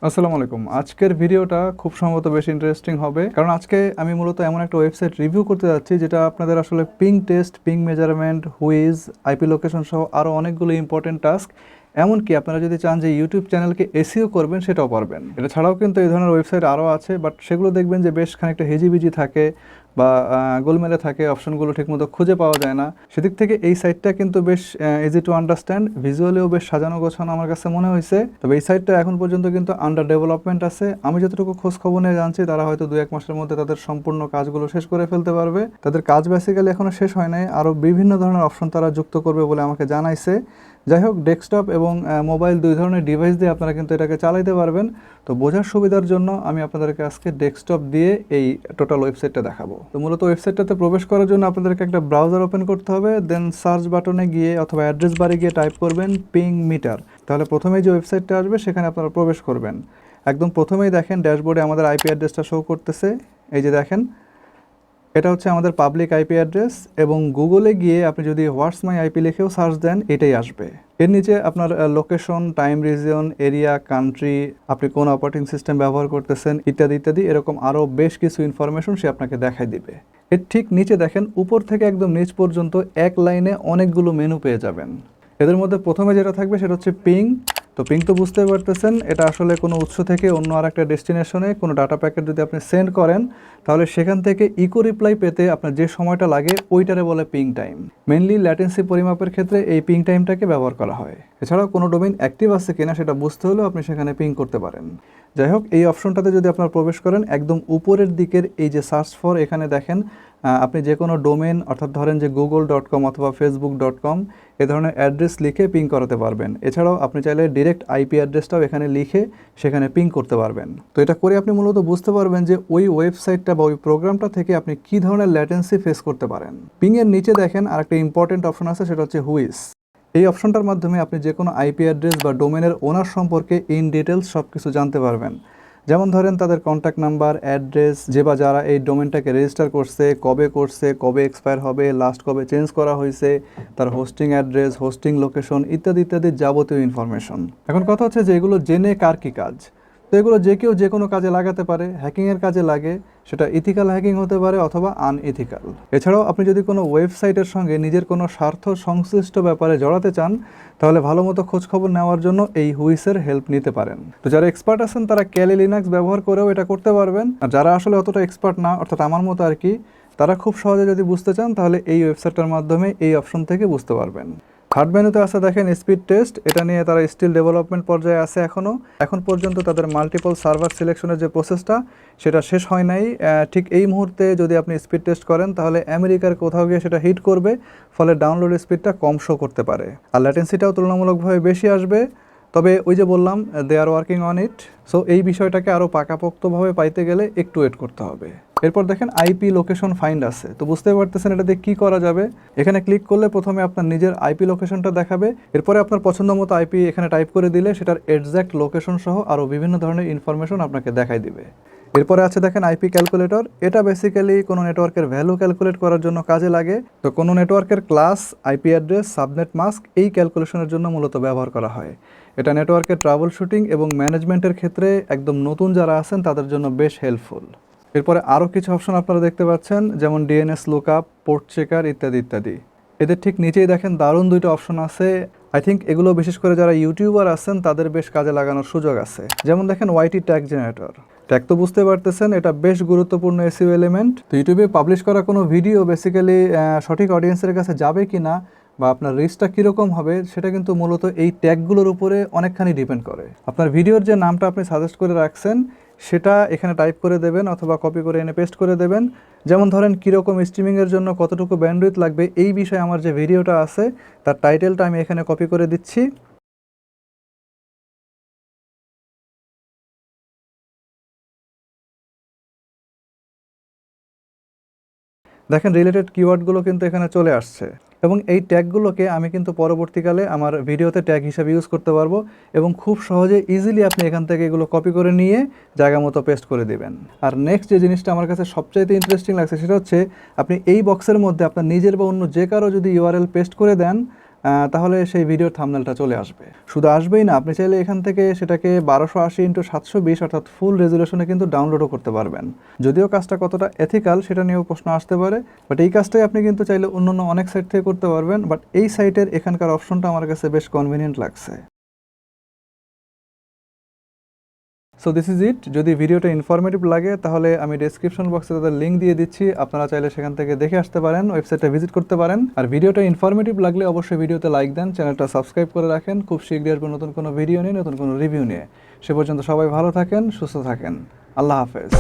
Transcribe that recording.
আসসালামু আলাইকুম। আজকের ভিডিওটা খুব সম্ভবত বেশ ইন্টারেস্টিং হবে, কারণ আজকে আমি মূলত এমন একটা ওয়েবসাইট রিভিউ করতে যাচ্ছি যেটা আপনাদের আসলে ping test, ping measurement, whois, IP location সহ আরও অনেকগুলো ইম্পর্টেন্ট টাস্ক, এমনকি আপনারা যদি চান যে ইউটিউব চ্যানেলকে এসইও করবেন সেটাও পারবেন। এটা ছাড়াও কিন্তু এই ধরনের ওয়েবসাইট আরও আছে, বাট সেগুলো দেখবেন যে বেশ খানিকটা হেজিবিজি থাকে বা গোলমেলে থাকে, অপশনগুলো ঠিকমতো খুঁজে পাওয়া যায় না। সেদিক থেকে এই সাইটটা কিন্তু বেশ ইজি টু আন্ডারস্ট্যান্ড, ভিজুয়ালিও বেশ সাজানো গোছানো আমার কাছে মনে হয়েছে। তবে এই সাইটটা এখন পর্যন্ত কিন্তু আন্ডার ডেভেলপমেন্ট আছে। আমি যতটুকু খোঁজ খবর নিয়ে জানছি, তারা হয়তো 2-1 মাসের মধ্যে তাদের সম্পূর্ণ কাজগুলো শেষ করে ফেলতে পারবে। তাদের কাজ বেসিক্যালি এখনও শেষ হয় নাই, আরও বিভিন্ন ধরনের অপশন তারা যুক্ত করবে বলে আমাকে জানাইছে। যাই হোক, ডেস্কটপ এবং মোবাইল দুই ধরনের ডিভাইস দিয়ে আপনারা কিন্তু এটাকে চালাইতে পারবেন। তো বোঝার সুবিধার জন্য আমি আপনাদেরকে আজকে ডেস্কটপ দিয়ে এই টোটাল ওয়েবসাইটটা দেখাবো। তো মূলত ওয়েবসাইটটাতে প্রবেশ করার জন্য আপনাদেরকে একটা ব্রাউজার ওপেন করতে হবে, দেন সার্চ বাটনে গিয়ে অথবা অ্যাড্রেস বারে গিয়ে টাইপ করবেন পিং মিটার। তাহলে প্রথমেই যে ওয়েবসাইটটা আসবে সেখানে আপনারা প্রবেশ করবেন। একদম প্রথমেই দেখেন ড্যাশবোর্ডে আমাদের আইপি অ্যাড্রেসটা শো করতেছে। এই যে দেখেন, এটা হচ্ছে আমাদের পাবলিক আইপি অ্যাড্রেস, এবং গুগলে গিয়ে আপনি যদি হোয়াটস মাই আইপি লিখেও সার্চ দেন এটাই আসবে। এর নিচে আপনার location, time region, area, country, আপনি কোন অপারেটিং সিস্টেম ব্যবহার করতেছেন ইত্যাদি ইত্যাদি, এরকম আরও বেশ কিছু ইনফরমেশন সে আপনাকে দেখাই দিবে। এর ঠিক নিচে দেখেন, উপর থেকে একদম নিচ পর্যন্ত এক লাইনে অনেকগুলো মেনু পেয়ে যাবেন। এদের মধ্যে প্রথমে যেটা থাকবে সেটা হচ্ছে পিং। তো পিং তো বুঝতে পারতেছেন, এটা আসলে কোনো উৎস থেকে অন্য আর একটা ডেস্টিনেশনে কোনো ডাটা প্যাকেট যদি আপনি সেন্ড করেন, তাহলে সেখান থেকে ইকো রিপ্লাই পেতে আপনার যে সময়টা লাগে ওইটারে বলে পিং টাইম। মেনলি ল্যাটেন্সি পরিমাপের ক্ষেত্রে এই পিং টাইমটাকে ব্যবহার করা হয়। এছাড়াও কোনো ডোমেইন অ্যাক্টিভ আছে কিনা সেটা বুঝতে হলেও আপনি সেখানে পিং করতে পারেন। যাই হোক, এই অপশনটাতে যদি আপনার প্রবেশ করেন, একদম উপরের দিকের এই যে সার্চ ফর, এখানে দেখেন আপনি যে কোনো ডোমেন, অর্থাৎ ধরেন যে google.com অথবা facebook.com, এ ধরনের অ্যাড্রেস লিখে পিং করাতে পারবেন। এছাড়াও আপনি চাইলে ডিরেক্ট আইপি অ্যাড্রেসটাও এখানে লিখে সেখানে পিং করতে পারবেন। তো এটা করে আপনি মূলত বুঝতে পারবেন যে ওই ওয়েবসাইটটা বা ওই প্রোগ্রামটা থেকে আপনি কী ধরনের ল্যাটেন্সি ফেস করতে পারেন। পিংয়ের নিচে দেখেন আরেকটা ইম্পর্টেন্ট অপশন আছে, সেটা হচ্ছে হুইস। এই অপশনটার মাধ্যমে আপনি যে কোনো আইপি অ্যাড্রেস বা ডোমেনের ওনার সম্পর্কে ইন ডিটেলস সব কিছু জানতে পারবেন। যেমন ধরেন তাদের কন্ট্যাক্ট নাম্বার, অ্যাড্রেস, যে বা যারা এই ডোমেনটাকে রেজিস্টার করছে, কবে এক্সপায়ার হবে, লাস্ট কবে চেঞ্জ করা হয়েছে, তার হোস্টিং অ্যাড্রেস, হোস্টিং লোকেশন ইত্যাদি ইত্যাদি যাবতীয় ইনফরমেশন। এখন কথা হচ্ছে যে এগুলো জেনে কার কী কাজ। তো এগুলো যে কেউ যে কোনো কাজে লাগাতে পারে। হ্যাকিংয়ের কাজে লাগে, সেটা ইথিক্যাল হ্যাকিং হতে পারে অথবা আনইথিক্যাল। এছাড়াও আপনি যদি কোনো ওয়েবসাইটের সঙ্গে নিজের কোনো স্বার্থ সংশ্লিষ্ট ব্যাপারে জড়াতে চান, তাহলে ভালো মতো খোঁজখবর নেওয়ার জন্য এই হুইসের হেল্প নিতে পারেন। তো যারা এক্সপার্ট আছেন তারা ক্যালি লিনাক্স ব্যবহার করেও এটা করতে পারবেন, আর যারা আসলে অতটা এক্সপার্ট না, অর্থাৎ আমার মতো আর কি, তারা খুব সহজে যদি বুঝতে চান তাহলে এই ওয়েবসাইটটার মাধ্যমে এই অপশন থেকে বুঝতে পারবেন। থার্ড মেনুতে আছে দেখেন স্পিড টেস্ট। এটা নিয়ে তারা স্টিল ডেভেলপমেন্ট পর্যায়ে আছে এখন পর্যন্ত তাদের মাল্টিপল সার্ভার সিলেকশনের যে প্রসেসটা সেটা শেষ হয় নাই। ঠিক এই মুহূর্তে যদি আপনি স্পিড টেস্ট করেন তাহলে আমেরিকার কোথাও গিয়ে সেটা হিট করবে, ফলে ডাউনলোড স্পিডটা কম শো করতে পারে, আর ল্যাটেন্সিটাও তুলনামূলকভাবে বেশি আসবে। তবে ওই যে বললাম, they are working on it. So এই বিষয়টাকে আরও পাকাপোক্তভাবে পাইতে গেলে একটু ওয়েট করতে হবে। এরপর দেখেন আইপি লোকেশন ফাইন্ড আছে। তো বুঝতে পারতেছেন এটা দিয়ে কী করা যাবে। এখানে ক্লিক করলে প্রথমে আপনার নিজের আইপি লোকেশনটা দেখাবে, এরপরে আপনার পছন্দ মতো আইপি এখানে টাইপ করে দিলে সেটার এক্স্যাক্ট লোকেশন সহ আরও বিভিন্ন ধরনের ইনফরমেশন আপনাকে দেখাই দিবে। এরপরে আছে দেখেন আইপি ক্যালকুলেটর। এটা বেসিক্যালি কোনো নেটওয়ার্কের ভ্যালু ক্যালকুলেট করার জন্য কাজে লাগে। তো কোনো নেটওয়ার্কের class, IP address, subnet mask এই ক্যালকুলেশনের জন্য মূলত ব্যবহার করা হয়। এটা নেটওয়ার্কের ট্রাবল শুটিং এবং ম্যানেজমেন্টের ক্ষেত্রে একদম নতুন যারা আছেন তাদের জন্য বেশ হেল্পফুল। এরপরে আরও কিছু অপশন আপনারা দেখতে পাচ্ছেন, যেমন ডিএনএস লুকআপ, পোর্ট চেকার ইত্যাদি ইত্যাদি। এদের ঠিক নিচেই দেখেন দারুণ দুইটা অপশন আছে। আই থিঙ্ক এগুলো বিশেষ করে যারা ইউটিউবার আছেন তাদের বেশ কাজে লাগানোর সুযোগ আছে। যেমন দেখেন ওয়াইটি ট্যাগ জেনারেটর। ট্যাগ তো বুঝতে পারতেছেন, এটা বেশ গুরুত্বপূর্ণ এসইও এলিমেন্ট। তো ইউটিউবে পাবলিশ করা কোনো ভিডিও বেসিক্যালি সঠিক অডিয়েন্সের কাছে যাবে কি না, বা আপনার রিচটা কীরকম হবে, সেটা কিন্তু মূলত এই ট্যাগগুলোর উপরে অনেকখানি ডিপেন্ড করে। আপনার ভিডিওর যে নামটা আপনি সাজেস্ট করে রাখছেন সেটা এখানে টাইপ করে দেবেন অথবা কপি করে এনে পেস্ট করে দেবেন। যেমন ধরেন কীরকম স্ট্রিমিংয়ের জন্য কতটুকু ব্যান্ডউইথ লাগবে এই বিষয়ে আমার যে ভিডিওটা আছে তার টাইটেলটা আমি এখানে কপি করে দিচ্ছি। দেখেন রিলেটেড কিওয়ার্ডগুলো কিন্তু এখানে চলে আসছে, এবং এই ট্যাগগুলোকে আমি কিন্তু পরবর্তীকালে আমার ভিডিওতে ট্যাগ হিসাবে ইউজ করতে পারবো, এবং খুব সহজে ইজিলি আপনি এখান থেকে এগুলো কপি করে নিয়ে জায়গা মতো পেস্ট করে দিবেন। আর নেক্সট যে জিনিসটা আমার কাছে সবচাইতে ইন্টারেস্টিং লাগছে সেটা হচ্ছে আপনি এই বক্সের মধ্যে আপনার নিজের বা অন্য যে কারো যদি ইউআরএল পেস্ট করে দেন, তাহলে সেই ভিডিওর থাম্বনেলটা চলে আসবে। শুধু আসবেই না, আপনি চাইলে এখান থেকে সেটাকে 1280x720 অর্থাৎ ফুল রেজুলেশনে কিন্তু ডাউনলোডও করতে পারবেন। যদিও কাজটা কতটা এথিক্যাল সেটা নিয়েও প্রশ্ন আসতে পারে, বাট এই কাজটাই আপনি কিন্তু চাইলে অন্যান্য অনেক সাইট থেকে করতে পারবেন। বাট এই সাইটের এখানকার অপশনটা আমার কাছে বেশ কনভিনিয়েন্ট লাগছে। So this is it. যদি ভিডিওটা ইনফরমেটিভ লাগে তাহলে আমি ডেসক্রিপশন বক্সে তাদের লিঙ্ক দিয়ে দিচ্ছি, আপনারা চাইলে সেখান থেকে দেখে আসতে পারেন, ওয়েবসাইটটা ভিজিট করতে পারেন। আর ভিডিওটা ইনফরমেটিভ লাগলে অবশ্যই ভিডিওতে লাইক দেন, চ্যানেলটা সাবস্ক্রাইব করে রাখেন। খুব শীঘ্রই আসবো নতুন কোনো ভিডিও নিয়ে, নতুন কোনো রিভিউ নিয়ে। সে পর্যন্ত সবাই ভালো থাকেন, সুস্থ থাকেন। আল্লাহ হাফেজ।